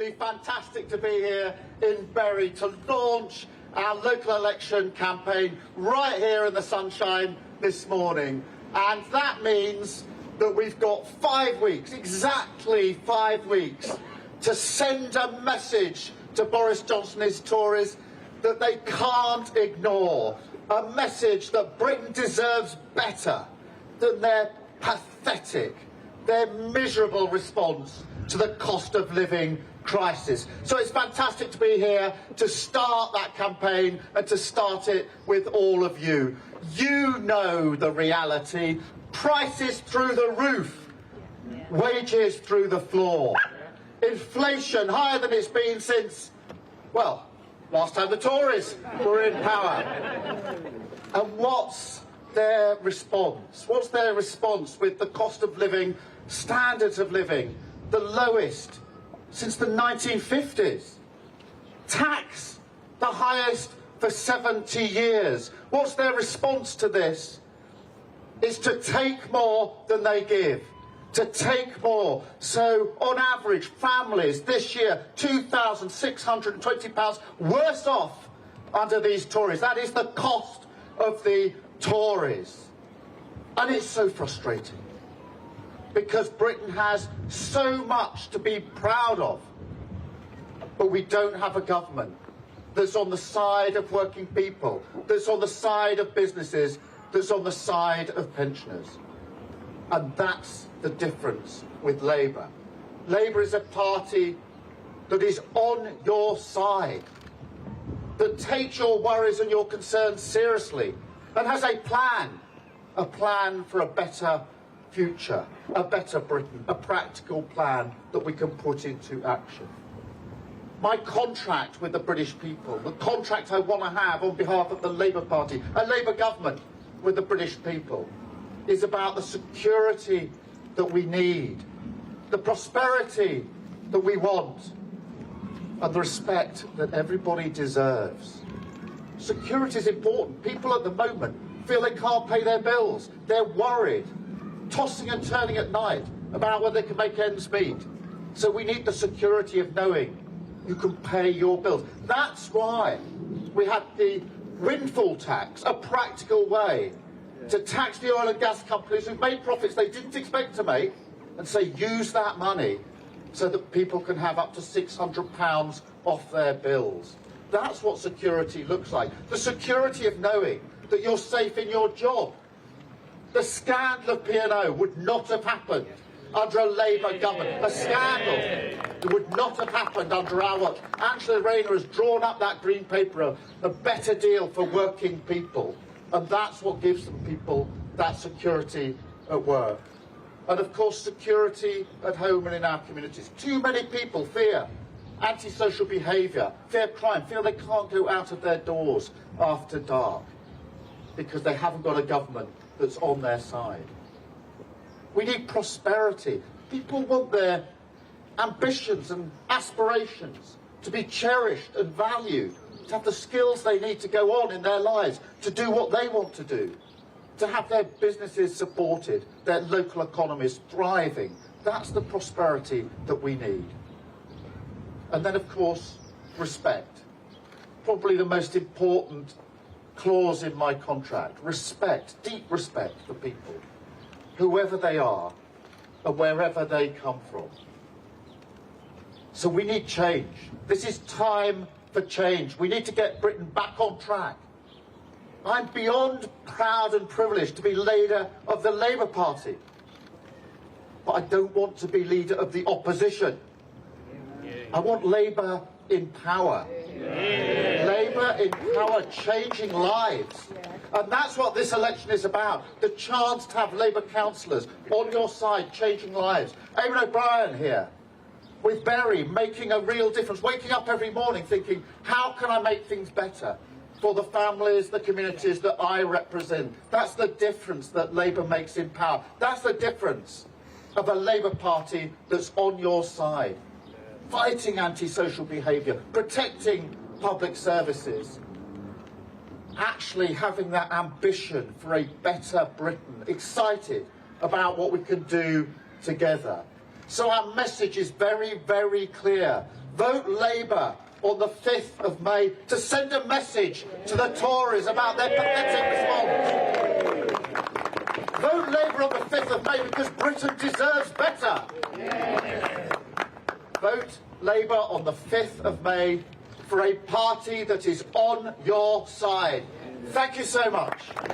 absolutely fantastic to be here in Bury to launch our local election campaign right here in the sunshine this morning. And that means that we've got 5 weeks, exactly 5 weeks, to send a message to Boris Johnson and his Tories that they can't ignore. A message that Britain deserves better than their pathetic, their miserable response to the cost of living crisis. So it's fantastic to be here to start that campaign and to start it with all of you. You know the reality. Prices through the roof, wages through the floor, inflation higher than it's been since, well, last time the Tories were in power. And what's their response? What's their response with the cost of living, standards of living, the lowest since the 1950s? Tax, the highest for 70 years. What's their response to this? Is to take more than they give. To take more. So, on average, families this year, £2,620 worse off under these Tories. That is the cost of the Tories. And it's so frustrating, because Britain has so much to be proud of, but we don't have a government that's on the side of working people, that's on the side of businesses, that's on the side of pensioners. And that's the difference with Labour. Labour is a party that is on your side, that takes your worries and your concerns seriously, and has a plan for a better future, a better Britain, a practical plan that we can put into action. My contract with the British people, the contract I want to have on behalf of the Labour Party, a Labour government with the British people, is about the security that we need, the prosperity that we want, and the respect that everybody deserves. Security is important. People at the moment feel they can't pay their bills. They're worried, tossing and turning at night about whether they can make ends meet. So we need the security of knowing you can pay your bills. That's why we had the windfall tax, a practical way to tax the oil and gas companies who've made profits they didn't expect to make, and say use that money so that people can have up to £600 off their bills. That's what security looks like. The security of knowing that you're safe in your job. The scandal of P&O would not have happened under a Labour government. A scandal that would not have happened under our watch. Angela Rayner has drawn up that green paper, a better deal for working people. And that's what gives them people that security at work. And of course, security at home and in our communities. Too many people fear antisocial behaviour, fear crime, feel they can't go out of their doors after dark because they haven't got a government that's on their side. We need prosperity. People want their ambitions and aspirations to be cherished and valued, to have the skills they need to go on in their lives, to do what they want to do, to have their businesses supported, their local economies thriving. That's the prosperity that we need. And then, of course, respect. Probably the most important clause in my contract. Respect, deep respect for people, whoever they are and wherever they come from. So we need change. This is time for change. We need to get Britain back on track. I'm beyond proud and privileged to be leader of the Labour Party, but I don't want to be leader of the opposition. I want Labour in power. Labour in power, changing lives. And that's what this election is about. The chance to have Labour councillors on your side, changing lives. Eamon O'Brien here, with Bury, making a real difference, waking up every morning thinking, how can I make things better for the families, the communities that I represent? That's the difference that Labour makes in power. That's the difference of a Labour Party that's on your side, fighting antisocial behaviour, protecting public services, actually having that ambition for a better Britain, excited about what we can do together. So our message is very, very clear. Vote Labour on the 5th of May to send a message to the Tories about their pathetic response. Vote Labour on the 5th of May because Britain deserves better. Vote Labour on the 5th of May for a party that is on your side. Thank you so much.